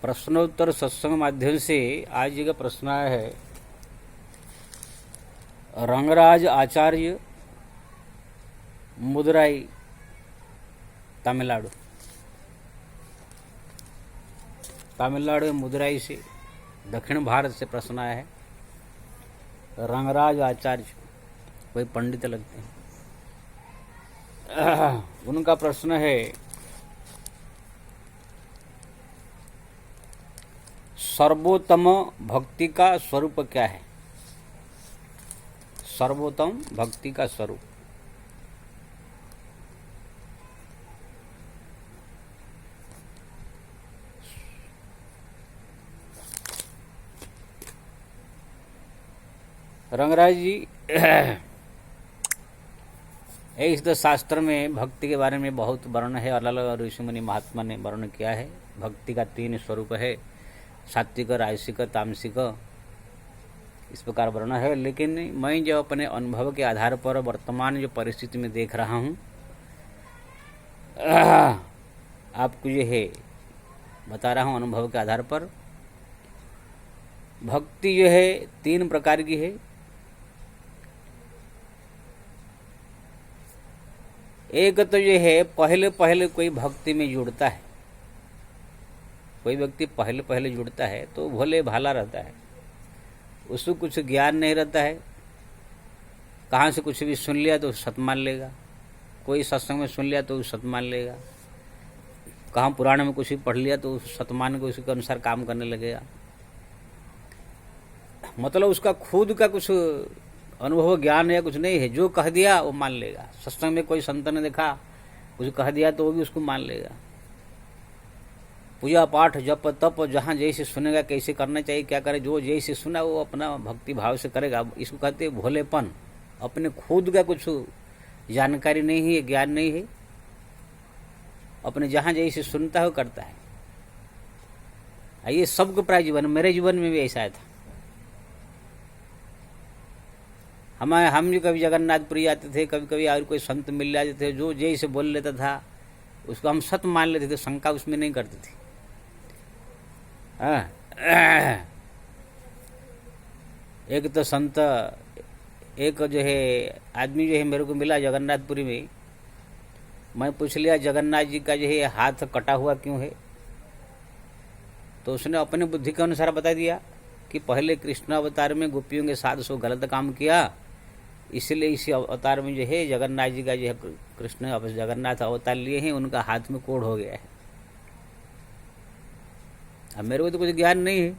प्रश्नोत्तर सत्संग माध्यम से आज का प्रश्न आया है। रंगराज आचार्य, मुदराई, तमिलनाडु। तमिलनाडु में मुदराई से दक्षिण भारत से प्रश्न आया है। रंगराज आचार्य कोई पंडित लगते हैं। उनका प्रश्न है, सर्वोत्तम भक्ति का स्वरूप क्या है? सर्वोत्तम भक्ति का स्वरूप। रंगराज जी, इस शास्त्र में भक्ति के बारे में बहुत वर्णन है। अलग अलग ऋषि मुनि महात्मा ने वर्णन किया है। भक्ति का 3 स्वरूप है, सात्विक, राजसिक, तामसिक, इस प्रकार वर्णन है। लेकिन मैं जो अपने अनुभव के आधार पर वर्तमान जो परिस्थिति में देख रहा हूँ, आपको ये है बता रहा हूँ। अनुभव के आधार पर भक्ति जो है 3 प्रकार की है। एक तो ये है, पहले पहले कोई भक्ति में जुड़ता है। कोई व्यक्ति पहले पहले जुड़ता है तो भोले भाला रहता है, उसको कुछ ज्ञान नहीं रहता है। कहाँ से कुछ भी सुन लिया तो सत मान लेगा, कोई सत्संग में सुन लिया तो सत मान लेगा, कहाँ पुराण में कुछ भी पढ़ लिया तो उस सतमान को उसके अनुसार काम करने लगेगा। मतलब उसका खुद का कुछ अनुभव ज्ञान या कुछ नहीं है। जो कह दिया वो मान लेगा। सत्संग में कोई संत ने देखा, कुछ कह दिया तो वो भी उसको मान लेगा। पूजा पाठ जप तप जहाँ जैसे सुनेगा, कैसे करना चाहिए, क्या करे, जो जैसे सुना वो अपना भक्ति भाव से करेगा। इसको कहते हैं भोलेपन। अपने खुद का कुछ जानकारी नहीं है, ज्ञान नहीं है, अपने जहाँ जैसे सुनता है वो करता है। ये सबको प्राय जीवन, मेरे जीवन में भी ऐसा था। हम जो कभी जगन्नाथपुरी जाते थे, कभी कभी और कोई संत मिल जाते थे, जो जैसे बोल लेता था उसको हम सत मान लेते थे, शंका उसमें नहीं करते थे। एक तो संत, एक जो है आदमी जो है मेरे को मिला जगन्नाथपुरी में। मैं पूछ लिया जगन्नाथ जी का जो है हाथ कटा हुआ क्यों है? तो उसने अपने बुद्धि के अनुसार बता दिया कि पहले कृष्ण अवतार में गोपियों के साथ सो गलत काम किया, इसलिए इसी अवतार में जो है जगन्नाथ जी का जो है कृष्ण अब जगन्नाथ अवतार लिए हैं, उनका हाथ में कोढ़ हो गया है। अब मेरे को तो कुछ ज्ञान नहीं है,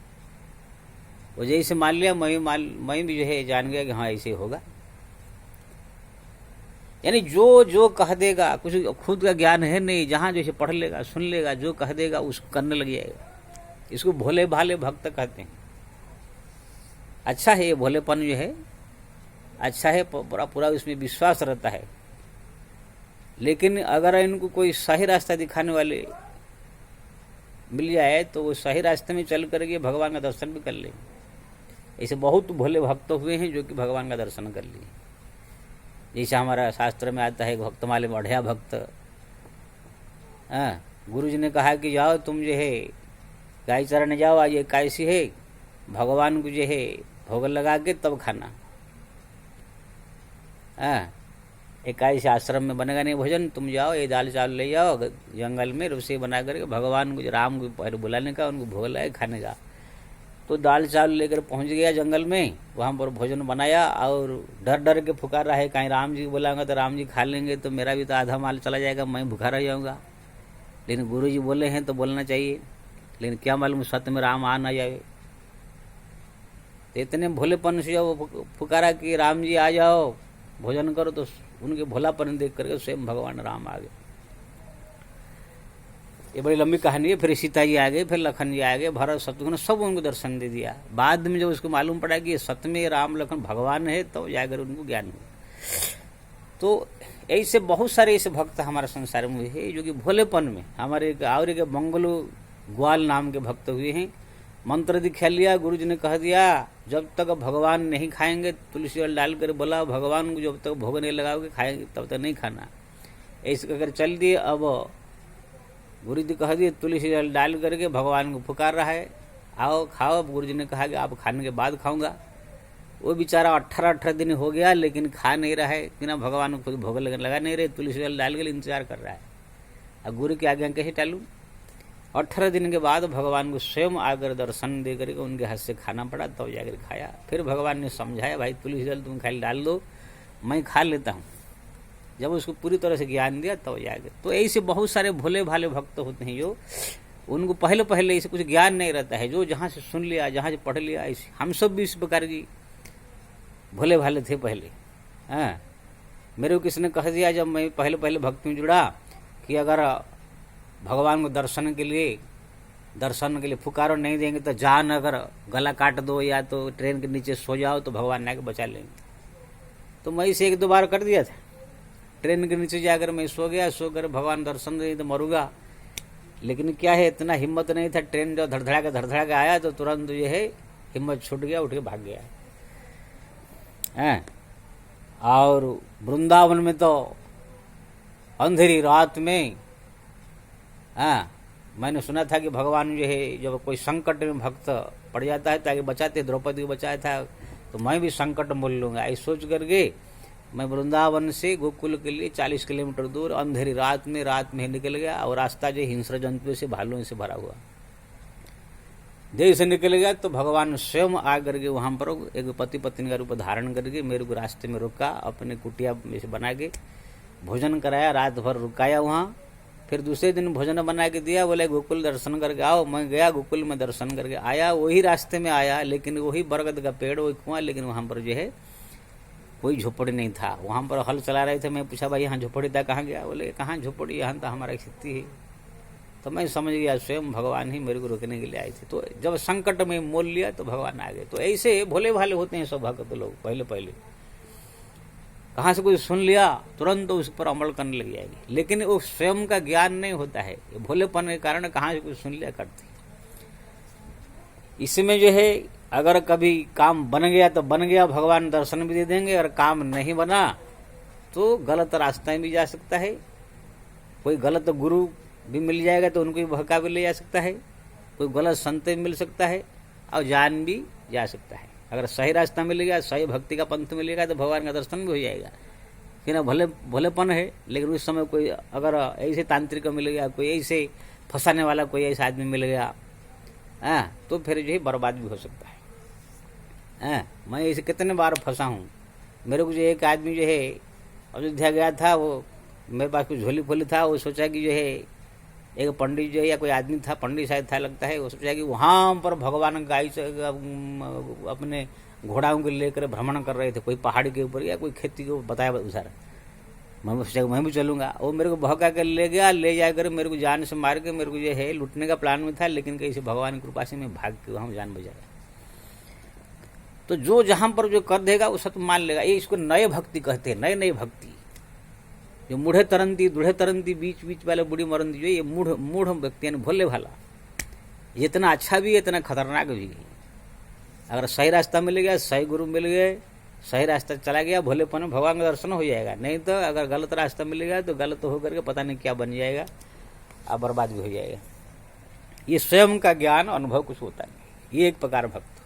वो जैसे मान लिया, मैं भी जो है जान गया कि हाँ ऐसे होगा। यानी जो जो कह देगा, कुछ खुद का ज्ञान है नहीं, जहाँ जैसे पढ़ लेगा, सुन लेगा, जो कह देगा उसको करने लग जाएगा। इसको भोले भाले भक्त कहते हैं। अच्छा है ये भोलेपन जो है, अच्छा है, पूरा पूरा उसमें विश्वास रहता है। लेकिन अगर इनको कोई सही रास्ता दिखाने वाले मिल जाए तो वो सही रास्ते में चल करके भगवान का दर्शन भी कर ले। ऐसे बहुत भोले भक्त हुए हैं जो कि भगवान का दर्शन कर लिए। जैसे हमारा शास्त्र में आता है, भक्त माले बढ़िया भक्त। गुरु जी ने कहा कि जाओ तुम जो है गाय चराने जाओ, आज एकादशी है, भगवान को जो है भोग लगा के तब खाना। एकादशी आश्रम में बनेगा नहीं भोजन, तुम जाओ ये दाल चावल ले जाओ जंगल में, रसोई बना करके भगवान को, राम को पहले बुलाने का, उनको भोग लगाए खाने का। तो दाल चावल लेकर पहुंच गया जंगल में, वहाँ पर भोजन बनाया और डर डर के पुकार रहा है, कहीं राम जी को बुलाऊंगा तो राम जी खा लेंगे तो मेरा भी तो आधा माल चला जाएगा, मैं भूखा रह जाऊँगा। लेकिन गुरु जी बोले हैं तो बोलना चाहिए। लेकिन क्या मालूम सत्य में राम आ ना जाए। तो इतने भोलेपन से जब पुकारा कि राम जी आ जाओ भोजन करो, तो उनके भोलापन देख करके स्वयं भगवान राम आ गए। ये बड़ी लंबी कहानी है। फिर सीता जी आ गए, फिर लखन जी आ गए, भरत शत्रुघ्न सब उनको दर्शन दे दिया। बाद में जब उसको मालूम पड़ा कि ये सत्य में राम लखन भगवान है, तो जाकर उनको ज्ञान हुआ। तो ऐसे बहुत सारे ऐसे भक्त हमारे संसार में है जो कि भोलेपन में। हमारे और एक मंगलू ग्वाल नाम के भक्त हुए हैं। मंत्र दीक्षा लिया, गुरु जी ने कह दिया जब तक भगवान नहीं खाएंगे, तुलसी जल डाल कर बोला भगवान को जब तक भोग नहीं लगाओगे खाएंगे तब तक नहीं खाना। ऐसे अगर चल दिए। अब गुरु जी कह दिए तुलसी जल डाल करके भगवान को पुकार रहा है, आओ खाओ। गुरु जी ने कहा कि आप खाने के बाद खाऊंगा। वो बेचारा 18 दिन हो गया लेकिन खा नहीं रहा है, बिना भगवान को खुद भोग लगा नहीं रहे, तुलसी जल डाल के इंतजार कर रहा है। अब गुरु की आज्ञा कैसे टालूं। 18 दिन के बाद भगवान को स्वयं आकर दर्शन दे करके उनके हाथ से खाना पड़ा, तब तो जाकर खाया। फिर भगवान ने समझाया, भाई तुलसी जल तुम खाली डाल दो, मैं खा लेता हूँ। जब उसको पूरी तरह से ज्ञान दिया तब तो जाकर। तो ऐसे बहुत सारे भोले भाले भक्त होते हैं जो उनको पहले पहले इसे कुछ ज्ञान नहीं रहता है, जो जहाँ से सुन लिया, जहाँ से पढ़ लिया। ऐसे हम सब भी इस प्रकार की भोले भाले थे पहले। हाँ, मेरे को किसने कह दिया जब मैं पहले पहले भक्ति में जुड़ा कि अगर भगवान को दर्शन के लिए पुकारो, नहीं देंगे तो जान अगर गला काट दो या तो ट्रेन के नीचे सो जाओ तो भगवान आके बचा लेंगे। तो मैं इसे 1-2 बार कर दिया था। ट्रेन के नीचे जाकर मैं सो गया, सोकर भगवान दर्शन दे तो मरूंगा। लेकिन क्या है, इतना हिम्मत नहीं था। ट्रेन जो धड़धड़ा के आया तो तुरंत ये है हिम्मत छूट गया, उठ के भाग गया है। और वृंदावन में तो अंधेरी रात में मैंने सुना था कि भगवान जो है जब कोई संकट में भक्त पड़ जाता है ताकि बचाते, द्रौपदी को बचाया था, तो मैं भी संकट मोल लूंगा। ऐसा सोच करके मैं वृंदावन से गोकुल के लिए 40 किलोमीटर दूर अंधेरी रात में निकल गया। और रास्ता जो हिंस्र जंतुओं से, भालुओं से भरा हुआ, जैसे निकल गया तो भगवान स्वयं आकर के वहां पर एक पति पत्नी का रूप धारण करके मेरे को रास्ते में रोका, अपने कुटिया में से बना के भोजन कराया, रात भर रुकाया वहाँ। फिर दूसरे दिन भोजन बना के दिया, बोले गोकुल दर्शन करके आओ। मैं गया गोकुल में, दर्शन करके आया। वही रास्ते में आया, लेकिन वही बरगद का पेड़, वही कुआं, लेकिन वहां पर जो है कोई झोपड़ी नहीं था। वहां पर हल चला रहे थे। मैं पूछा, भाई यहाँ झोपड़ी था, कहाँ गया? बोले कहाँ झोपड़ी, यहाँ तो हमारा खेती है। तो मैं समझ गया स्वयं भगवान ही मेरे को रोकने के लिए आए थे। तो जब संकट में मोल लिया तो भगवान आ गए। तो ऐसे भोले भाले होते हैं सब भक्त लोग। पहले कहाँ से कोई सुन लिया तुरंत तो उस पर अमल करने लग जाएगी, लेकिन वो स्वयं का ज्ञान नहीं होता है। ये भोलेपन के कारण कहाँ से कोई सुन लिया करते। इसमें जो है अगर कभी काम बन गया तो बन गया, भगवान दर्शन भी दे देंगे। और काम नहीं बना तो गलत रास्ता में भी जा सकता है। कोई गलत गुरु भी मिल जाएगा तो उनको भी भड़का भी ले जा सकता है। कोई गलत संत भी मिल सकता है और जान भी जा सकता है। अगर सही रास्ता मिलेगा, सही भक्ति का पंथ मिलेगा तो भगवान का दर्शन भी हो जाएगा। कि ना भलेपन है। लेकिन उस समय कोई अगर ऐसे तांत्रिक मिल गया, कोई ऐसे फंसाने वाला कोई ऐसा आदमी मिल गया तो फिर जो है बर्बाद भी हो सकता है। मैं ऐसे कितने बार फंसा हूँ। मेरे को जो एक आदमी जो है अयोध्या गया था, वो मेरे पास कुछ झोली फोली था। वो सोचा कि जो है एक पंडित जो है या कोई आदमी था, पंडित शायद था लगता है, वो सोचा कि वहाँ पर भगवान गाय से अपने घोड़ाओं को लेकर भ्रमण कर रहे थे, कोई पहाड़ी के ऊपर या कोई खेती के ऊपर बताया उधर। मैं सोचा मैं भी चलूंगा। वो मेरे को भगा कर ले गया, ले जाकर मेरे को जान से मार के मेरे को जो है लूटने का प्लान में था, लेकिन कैसे भगवान की कृपा से मैं भाग के वहाँ जान बचाया। तो जो जहाँ पर जो कर देगा वो सब मान लेगा। ये इसको नए भक्ति कहते हैं, नई भक्ति। जो मूढ़े तरंती बीच वाले बूढ़ी मरंती, जो ये मूढ़ व्यक्ति यानी भोले भाला, ये इतना अच्छा भी है, इतना खतरनाक भी है। अगर सही रास्ता मिल गया, सही गुरु मिल गए, सही रास्ता चला गया, भोलेपन में भगवान का दर्शन हो जाएगा। नहीं तो अगर गलत रास्ता मिलेगा तो गलत होकर के पता नहीं क्या बन जाएगा और बर्बाद भी हो जाएगा। ये स्वयं का ज्ञान अनुभव कुछ होता नहीं। ये एक प्रकार भक्त।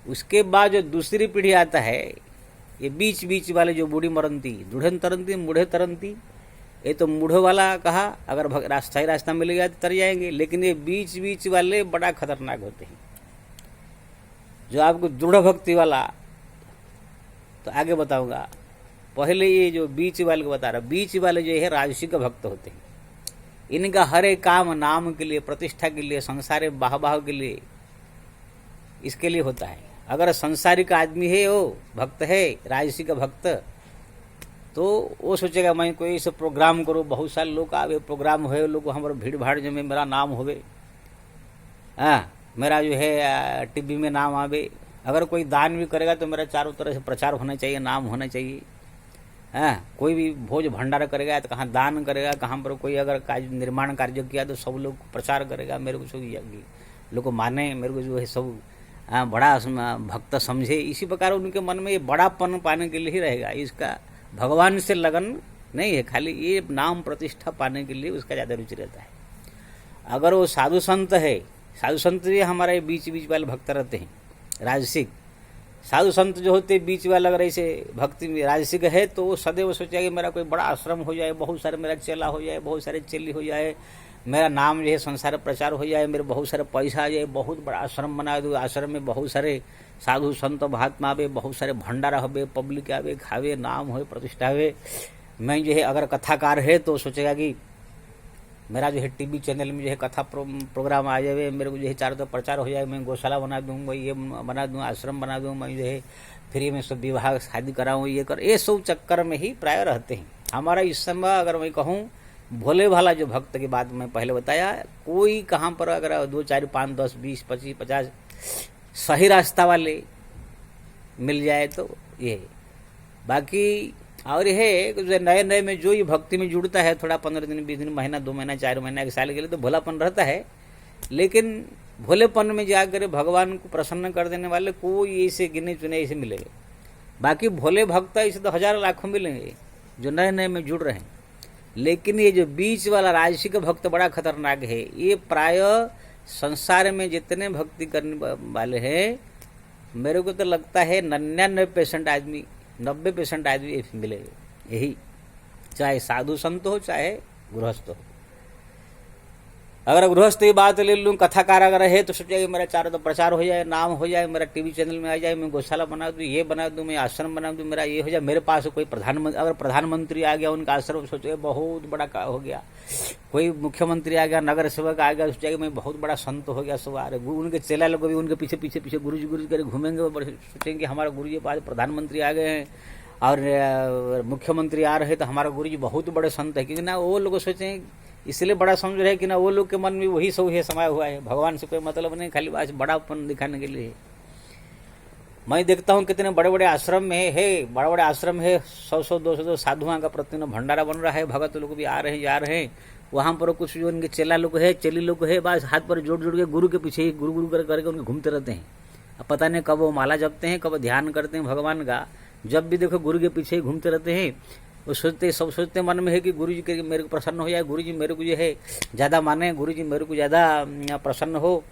उसके बाद जो दूसरी पीढ़ी आता है, ये बीच वाले जो बूढ़ी मरंती, मूढ़े तरंती, ये तो मूढ़ो वाला कहा। अगर सही रास्ता मिल गया तो तर जाएंगे, लेकिन ये बीच वाले बड़ा खतरनाक होते हैं। जो आपको दृढ़ भक्ति वाला, तो आगे बताऊंगा। पहले ये जो बीच वाले को बता रहा, बीच वाले जो है राजसिक भक्त होते हैं। इनका हर एक काम नाम के लिए, प्रतिष्ठा के लिए, संसार बाह के लिए, इसके लिए होता है। अगर संसारिक आदमी है, वो भक्त है, राजसिक भक्त, तो वो सोचेगा मैं कोई ऐसा प्रोग्राम करूँ, बहुत सारे लोग आवे, प्रोग्राम हो, लोग हमारे भीड़ भाड़ जमे, मेरा नाम होवे, मेरा जो है टीवी में नाम आवे। अगर कोई दान भी करेगा तो मेरा चारों तरह से प्रचार होना चाहिए, नाम होना चाहिए। कोई भी भोज भंडारा करेगा तो कहाँ दान करेगा, कहाँ पर कोई अगर निर्माण कार्य किया तो सब लोग प्रचार करेगा, मेरे को सब लोग को माने, मेरे को जो है सब बड़ा भक्त समझे। इसी प्रकार उनके मन में ये बड़ापन पाने के लिए ही रहेगा। इसका भगवान से लगन नहीं है, खाली ये नाम प्रतिष्ठा पाने के लिए उसका ज्यादा रुचि रहता है। अगर वो साधु संत है, साधु संत ये हमारे बीच बीच वाले भक्त रहते हैं राजसिक, साधु संत जो होते बीच वाला अगर ऐसे भक्ति में राजसिक है तो वो सदैव सोचेगा कि मेरा कोई बड़ा आश्रम हो जाए, बहुत सारे मेरा चेला हो जाए, बहुत सारे चेली हो जाए, मेरा नाम जो है संसार प्रचार हो जाए, मेरे बहुत सारे पैसा आ जाए, बहुत बड़ा आश्रम बना दूँ, आश्रम में बहुत सारे साधु संत महात्मा आवे, बहुत सारे भंडारा हो, पब्लिक आवे, खावे, नाम हो, प्रतिष्ठा हुए। मैं जो है अगर कथाकार है तो सोचेगा कि मेरा जो है टीवी चैनल में जो है कथा प्रोग्राम आ जाए, मेरे को जो है चारों तरफ प्रचार हो जाए, मैं गौशाला बना दूँ, मैं ये बना दूँ, आश्रम बना दूँ, मैं जो है फ्री में सब विवाह शादी कराऊँ, ये सब चक्कर में ही प्राय रहते हैं। हमारा इस समय अगर मैं कहूँ भोले भाला जो भक्त की बात मैं पहले बताया, कोई कहाँ पर अगर 2 4 5 10 20 25 50 सही रास्ता वाले मिल जाए तो ये, बाकी और ये नए नए में जो ये भक्ति में जुड़ता है थोड़ा 15 दिन 20 दिन महीना 2 महीना 4 महीना 1 साल के लिए तो भोलापन रहता है, लेकिन भोलेपन में जाकर भगवान को प्रसन्न कर देने वाले कोई ऐसे गिने चुने ऐसे मिलेंगे। बाकी भोले भक्त ऐसे तो हजारों लाखों मिलेंगे जो नए नए में जुड़ रहे हैं, लेकिन ये जो बीच वाला राजसिक भक्त बड़ा खतरनाक है। ये प्राय संसार में जितने भक्ति करने वाले हैं मेरे को तो लगता है 99% आदमी 90% आदमी मिलेंगे यही, चाहे साधु संत हो चाहे गृहस्थ हो। अगर गृहस्थ की बात ले लूँ, कथाकार अगर है तो सोचिए मेरा चारों तो प्रचार हो जाए, नाम हो जाए, मेरा टीवी चैनल में आ जाए, मैं गौशाला बना दूँ, ये बना दूँ, मैं आश्रम बना दूँ, मेरा ये हो जाए, मेरे पास कोई प्रधानमंत्री अगर प्रधानमंत्री आ गया उनका आश्रम सोचिए बहुत बड़ा हो गया, कोई मुख्यमंत्री आ गया, नगर सेवक आ गया, सोचिए मैं बहुत बड़ा संत हो गया, सब आ रहे, उनके चेला लोग भी उनके पीछे पीछे पीछे गुरु जी करे घूमेंगे, सोचेंगे हमारा गुरु जी पास प्रधानमंत्री आ गए हैं और मुख्यमंत्री आ रहे हैं तो हमारा गुरु जी बहुत बड़े संत है, क्योंकि ना वो लोग सोचें इसलिए बड़ा समझ रहे कि ना वो लोग के मन में वही सब है समाया हुआ है, भगवान से कोई मतलब नहीं, खाली बात बड़ापन दिखाने के लिए। मैं देखता हूँ कितने बड़े बड़े आश्रम में है, बड़ा बड़े आश्रम है, 100 200 साधुओं का प्रतिदिन भंडारा बन रहा है, भगत लोग भी आ रहे हैं जा रहे हैं, वहाँ पर कुछ जो उनके चेला लोग है चेली लोग है बस हाथ पर जोड़ जोड़ के गुरु के पीछे ही गुरु गुरु करके उनके घूमते रहते हैं। अब पता नहीं कब वो माला जपते हैं, कब ध्यान करते हैं भगवान का, जब भी देखो गुरु के पीछे ही घूमते रहते हैं। वो सोचते सब सोचते मन में है कि गुरु जी के मेरे को प्रसन्न हो जाए, गुरु जी मेरे को जो है ज़्यादा माने, गुरु जी मेरे को ज़्यादा प्रसन्न हो,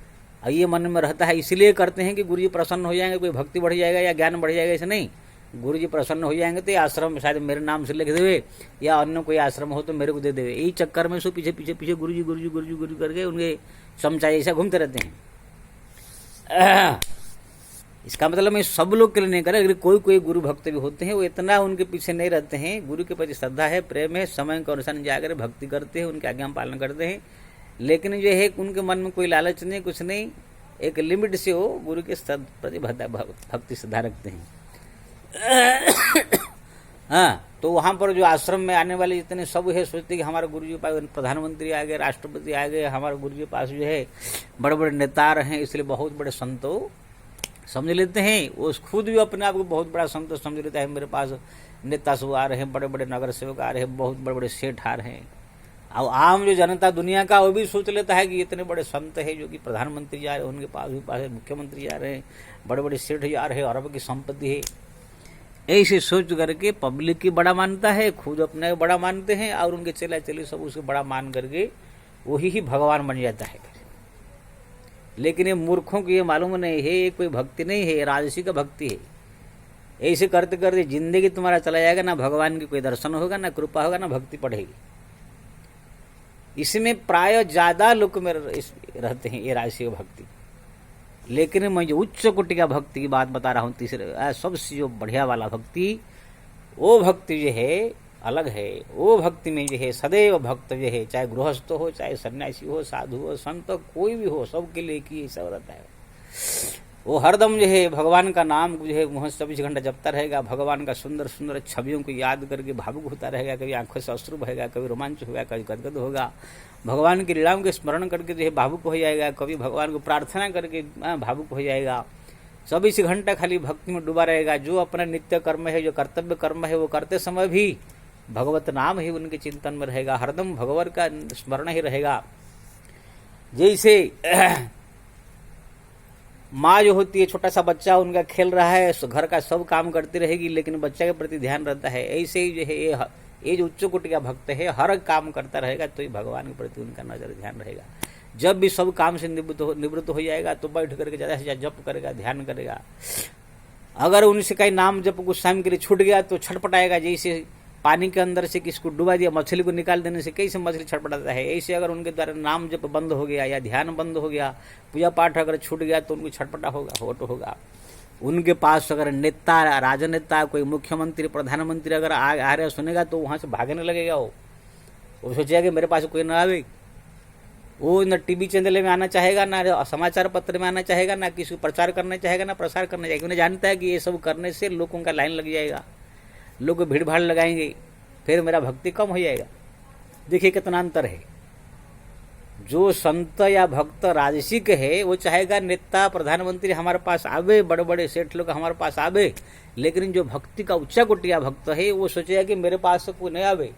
ये मन में रहता है, इसलिए करते हैं कि गुरु जी प्रसन्न हो जाएंगे, कोई भक्ति बढ़ जाएगा या ज्ञान बढ़ जाएगा, ऐसे नहीं, गुरु जी प्रसन्न हो जाएंगे तो आश्रम शायद मेरे नाम से लिख देवे या अन्य कोई आश्रम हो तो मेरे को दे देवे, यही चक्कर में सो पीछे पीछे पीछे गुरु जी गुरु जी गुरु जी गुरु करके उनके चमचा ऐसा घूमते रहते हैं। इसका मतलब मैं सब लोग के लिए नहीं कर रहा, कोई कोई गुरु भक्त भी होते हैं वो इतना उनके पीछे नहीं रहते हैं, गुरु के प्रति श्रद्धा है, प्रेम है, समय के अनुसार जाकर भक्ति करते हैं, उनके आज्ञा पालन करते हैं, लेकिन जो है उनके मन में कोई लालच नहीं, कुछ नहीं, एक लिमिट से वो गुरु के प्रति भक्ति श्रद्धा रखते हैं। हाँ, तो वहाँ पर जो आश्रम में आने वाले जितने सब है सोचते कि हमारे गुरु जी के पास प्रधानमंत्री आ गए, राष्ट्रपति आ गए, हमारे गुरु जी के पास जो है बड़े बड़े नेता हैं, इसलिए बहुत बड़े संतों समझ लेते हैं। वो खुद भी अपने आप को बहुत बड़ा संत समझ लेता है, मेरे पास नेता सब आ रहे हैं, बड़े बड़े नगर सेवक आ रहे हैं, बहुत बड़े बड़े सेठ आ रहे हैं। अब आम जो जनता दुनिया का वो भी सोच लेता है कि इतने बड़े संत है जो कि प्रधानमंत्री जा रहे हैं, उनके पास भी पास मुख्यमंत्री जा रहे हैं, बड़े बड़े सेठ जा रहे हैं, अरब की संपत्ति है, ऐसे सोच करके पब्लिक की बड़ा मानता है, खुद अपने बड़ा मानते हैं और उनके चेला चेली सब उसको बड़ा मान करके वही ही भगवान बन जाता है। लेकिन ये मूर्खों को ये मालूम नहीं है, ये कोई भक्ति नहीं है, राजसी का भक्ति है। ऐसे करते करते जिंदगी तुम्हारा चला जाएगा, ना भगवान की कोई दर्शन होगा, ना कृपा होगा, ना भक्ति पढ़ेगी। इसमें प्राय ज्यादा लोग में रहते हैं ये राजसी का भक्ति। लेकिन मैं जो उच्च कोटि का भक्ति की बात बता रहा हूँ, तीसरे सबसे जो बढ़िया वाला भक्ति, वो भक्ति जो है अलग है। वो भक्ति में जो है सदैव भक्त जो है, चाहे गृहस्थ हो, चाहे सन्यासी हो, साधु हो, संत हो, कोई भी हो, सबके लिए की ऐसा रहता है। वो हरदम जो है भगवान का नाम जो है मुँह 24 घंटा जपता रहेगा, भगवान का सुंदर सुंदर छवियों को याद करके भावुक होता रहेगा, कभी आंखों से अश्रु बहेगा, कभी रोमांच होगा, कभी गदगद होगा, भगवान की लीलाओं के स्मरण करके जो है भावुक हो जाएगा, कभी भगवान को प्रार्थना करके भावुक हो जाएगा। 24 घंटा खाली भक्ति में डूबा रहेगा। जो अपना नित्य कर्म है, जो कर्तव्य कर्म है, वो करते समय भी भगवत नाम ही उनके चिंतन में रहेगा, हरदम भगवत का स्मरण ही रहेगा। जैसे माँ जो होती है, छोटा सा बच्चा उनका खेल रहा है, घर का सब काम करती रहेगी, लेकिन बच्चा के प्रति ध्यान रहता है। ऐसे ही जो है ये जो उच्च कोटि का भक्त है, हर काम करता रहेगा, तो ही भगवान के प्रति उनका नजर ध्यान रहेगा। जब भी सब काम से निवृत्त हो जाएगा तो बैठ करके ज़्यादा से ज़्यादा जप करेगा, ध्यान करेगा। अगर उनसे कहीं नाम जप कुछ टाइम के लिए छूट गया तो छटपटाएगा, जैसे पानी के अंदर से किसको डुबा दिया, मछली को निकाल देने से कैसे मछली छटपटाता है, ऐसे अगर उनके द्वारा नाम जप बंद हो गया या ध्यान बंद हो गया, पूजा पाठ अगर छूट गया तो उनको छटपटा होगा। उनके पास अगर नेता, राजनेता, कोई मुख्यमंत्री, प्रधानमंत्री अगर आ रहे सुनेगा तो वहां से भागने लगेगा। वो सोचेगा कि मेरे पास कोई ना आवे। वो न टीवी चैनल में आना चाहेगा, ना समाचार पत्र में आना चाहेगा, ना किसी को प्रचार करना चाहेगा, ना प्रसार करना चाहेगा। उन्हें जानता है कि ये सब करने से लोगों का लाइन लग जाएगा, लोग भीड़ भाड़ लगाएंगे, फिर मेरा भक्ति कम हो जाएगा। देखिए कितना अंतर है। जो संत या भक्त राजसिक है वो चाहेगा नेता, प्रधानमंत्री हमारे पास आवे, बड़े बड़े सेठ लोग हमारे पास आवे, लेकिन जो भक्ति का उच्चा कोटिया भक्त है वो सोचेगा कि मेरे पास तो कोई नहीं आवे,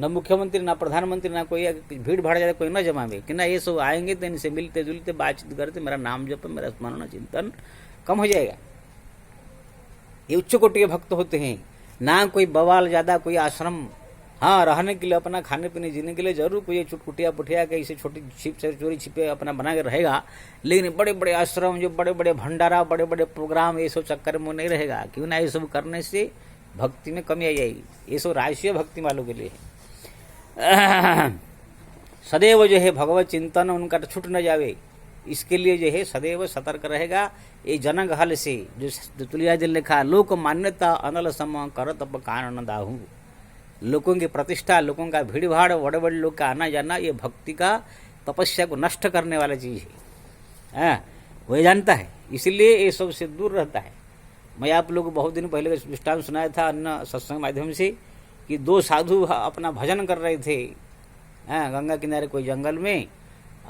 न मुख्यमंत्री, ना प्रधानमंत्री, ना कोई भीड़ भाड़ जाए कोई न जमावे, कि ना ये सब आएंगे तो इनसे मिलते जुलते बातचीत करते, मेरा नाम जप, मेरा स्मरण चिंतन कम हो जाएगा। ये उच्च कोटि के भक्त होते हैं। ना कोई बवाल ज्यादा, कोई आश्रम, हाँ रहने के लिए, अपना खाने पीने जीने के लिए जरूर कोई चुटकुटिया पुटिया कैसे छोटी छिप से चोरी छिपे अपना बना के रहेगा, लेकिन बड़े बड़े आश्रम, जो बड़े बड़े भंडारा, बड़े बड़े प्रोग्राम, ये सब चक्कर में नहीं रहेगा। क्यों ना, ये सब करने से भक्ति में कमी आ जाएगी। ये सब राजसीय भक्ति वालों के लिए है। सदैव जो है भगवत चिंतन उनका छूट न जावे, इसके लिए जो है सदैव सतर्क रहेगा। ये जनक हल से जो तुलसीदास ने लिखा, लोक मान्यता अनल सम करत अप कारण दाहू। लोगों की प्रतिष्ठा, लोगों का भीड़ भाड़, बड़े बड़े लोग का आना जाना, ये भक्ति का, तपस्या को नष्ट करने वाला चीज है। वही जानता है, इसलिए ये सबसे दूर रहता है। मैं आप लोग को बहुत दिन पहले दृष्टांत सुनाया था अन्य सत्संग माध्यम से कि दो साधु अपना भजन कर रहे थे गंगा किनारे कोई जंगल में,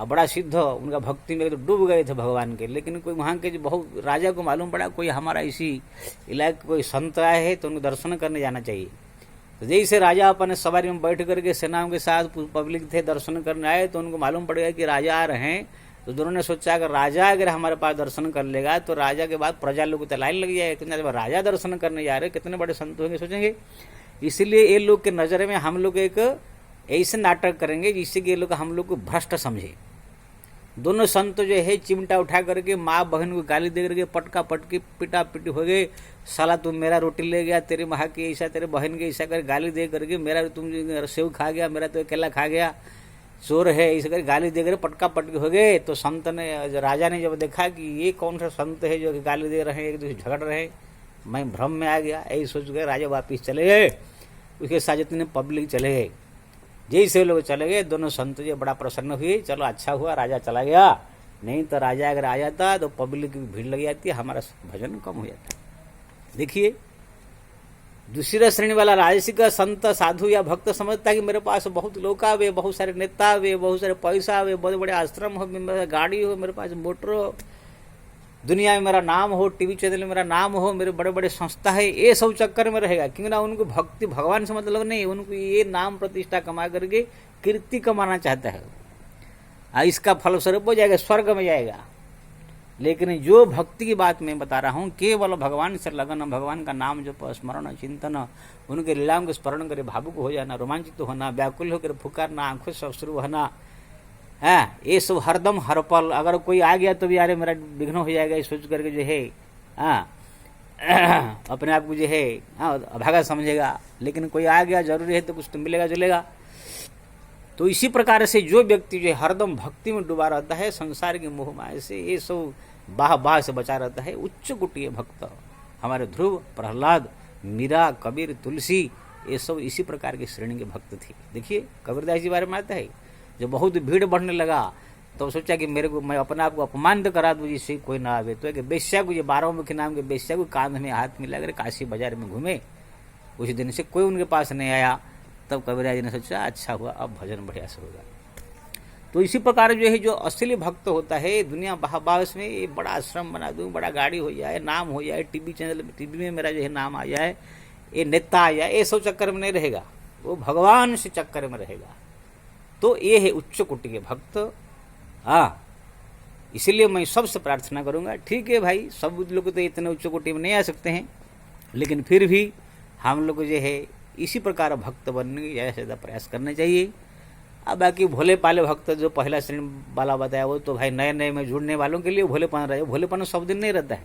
बड़ा सिद्ध, उनका भक्ति में तो डूब गए थे भगवान के। लेकिन कोई वहाँ के जो बहुत राजा को मालूम पड़ा कोई हमारा इसी इलाके कोई संत आए हैं तो उनको दर्शन करने जाना चाहिए। तो जैसे राजा अपने सवारी में बैठ करके सेनाओं के साथ पब्लिक थे दर्शन करने आए, तो उनको मालूम पड़ गया कि राजा आ रहे हैं। तो दोनों ने सोचा अगर राजा अगर हमारे पास दर्शन कर लेगा तो राजा के बाद प्रजा लोग को लाइन लग जाएगा, तो राजा दर्शन करने जा रहे कितने बड़े संत होंगे सोचेंगे। इसलिए ये लोग के नजर में हम लोग एक ऐसे नाटक करेंगे जिससे कि ये लोग हम लोग को भ्रष्ट समझे। दोनों संत जो है चिमटा उठा करके माँ बहन को गाली दे करके पटका पटकी पिटा पिटी हो गए, साला तुम मेरा रोटी ले गया, तेरे माँ की ऐसा, तेरे बहन के ऐसा कर गाली दे करके, मेरा तुम सेव खा गया, मेरा तो केला खा गया, चोर है, ऐसा कर गाली दे कर पटका पटकी हो गए। तो संत ने, राजा ने जब देखा कि ये कौन सा संत है जो गाली दे रहे हैं, एक दूसरे झगड़ रहे हैं, मैं भ्रम में आ गया, यही सोच गए राजा वापिस चले गए। उसके साथ जितने पब्लिक चले गए, जैसे लोग चले गए दोनों संत जी बड़ा प्रसन्न हुए, चलो अच्छा हुआ राजा चला गया, नहीं तो राजा अगर आ जाता तो पब्लिक की भीड़ लग जाती, हमारा भजन कम हो जाता। देखिए दूसरा श्रेणी वाला राजसिक संत साधु या भक्त समझता है कि मेरे पास बहुत लोग आवे, बहुत सारे नेता आवे, बहुत सारे पैसा आवे, बहुत बड़े आश्रम हो, मेरा गाड़ी हो, मेरे पास मोटर हो, दुनिया में मेरा नाम हो, टीवी चैनल में मेरा नाम हो, मेरे बड़े बड़े संस्था है, ये सब चक्कर में रहेगा। क्योंकि ना उनको भक्ति भगवान से मतलब नहीं, उनको ये नाम प्रतिष्ठा कमा करके कीर्ति कमाना चाहता है, इसका फलस्वरूप हो जाएगा, स्वर्ग में जाएगा। लेकिन जो भक्ति की बात मैं बता रहा हूँ, केवल भगवान से लगन, भगवान का नाम जो स्मरण चिंतन, उनके लीलाओं को स्मरण करे भावुक हो जाना, रोमांचित होना, व्याकुल होकर पुकारना, आंखों से अश्रु बहना, ये सब हरदम हर पल। अगर कोई आ गया तो भी यार मेरा विघ्न हो जाएगा, ये सोच करके जो है अपने आप को जो है अभागा समझेगा। लेकिन कोई आ गया जरूरी है तो कुछ तो मिलेगा जुलेगा। तो इसी प्रकार से जो व्यक्ति जो है हरदम भक्ति में डूबा रहता है, संसार की मोह माया से, ये सब बाह से बचा रहता है, उच्च कोटि भक्त हमारे ध्रुव, प्रहलाद, मीरा, कबीर, तुलसी, ये सब इसी प्रकार की श्रेणी के भक्त थे। देखिए कबीरदास जी बारे में आता है, जब बहुत भीड़ बढ़ने लगा तो सोचा कि मेरे को, मैं अपने आप को अपमान तो करा दूं जिससे कोई ना आवे। तो एक बेश्या को, ये 12 मुखी नाम के बेश्या को कांध में हाथ मिला कर काशी बाजार में घूमे, उस दिन से कोई उनके पास नहीं आया। तब कबीरदास जी ने सोचा अच्छा हुआ, अब भजन बढ़िया से होगा। तो इसी प्रकार जो है जो असली भक्त होता है, दुनिया बाहस में ये बड़ा आश्रम बना दूं, बड़ा गाड़ी हो जाए, नाम हो जाए, टीवी चैनल टीवी में मेरा जो है नाम आ जाए, ये नेता आ जाए, ये सब चक्कर में नहीं रहेगा, वो भगवान से चक्कर में रहेगा। तो ये है उच्च कोटि के भक्त। इसीलिए मैं सबसे प्रार्थना करूंगा, ठीक है भाई, सब लोग तो इतने उच्च कोटि में नहीं आ सकते हैं, लेकिन फिर भी हम लोग जो है इसी प्रकार भक्त बनने की ज़्यादा से ज़्यादा प्रयास करना चाहिए। अब बाकी भोले पाले भक्त जो पहला श्रेणी वाला बताया वो तो भाई नए नए में जुड़ने वालों के लिए भोलेपन रहे। भोलेपन सब दिन नहीं रहता है,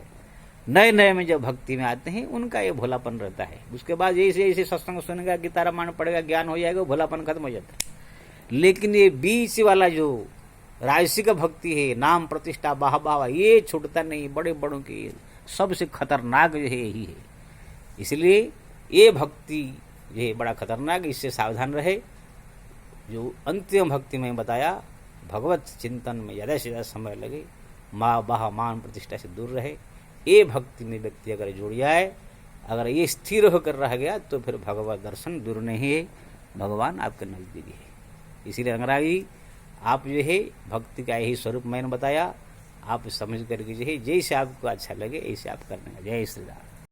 नए नए में जब भक्ति में आते हैं उनका ये भोलापन रहता है। उसके बाद जैसे जैसे सत्संग सुनेगा, गीता रामायण पड़ेगा, ज्ञान हो जाएगा, भोलापन खत्म हो जाता है। लेकिन ये बीच वाला जो राजसिक भक्ति है, नाम प्रतिष्ठा वाह वाह, ये छूटता नहीं। बड़े बड़ों की सबसे खतरनाक जो है यही है। इसलिए ये भक्ति जो है बड़ा खतरनाक, इससे सावधान रहे। जो अंतिम भक्ति में बताया, भगवत चिंतन में ज़्यादा से ज़्यादा समय लगे, माँ वाह मान प्रतिष्ठा से दूर रहे। ये भक्ति में व्यक्ति अगर जुड़ जाए, अगर ये स्थिर होकर रह गया तो फिर भगवत दर्शन दूर नहीं है, भगवान आपके नजदीक है। इसीलिए रंगराज जी आप जो है भक्ति का यही स्वरूप मैंने बताया, आप समझ करके जो है जैसे आपको अच्छा लगे ऐसे आप करने का। जय श्री राम।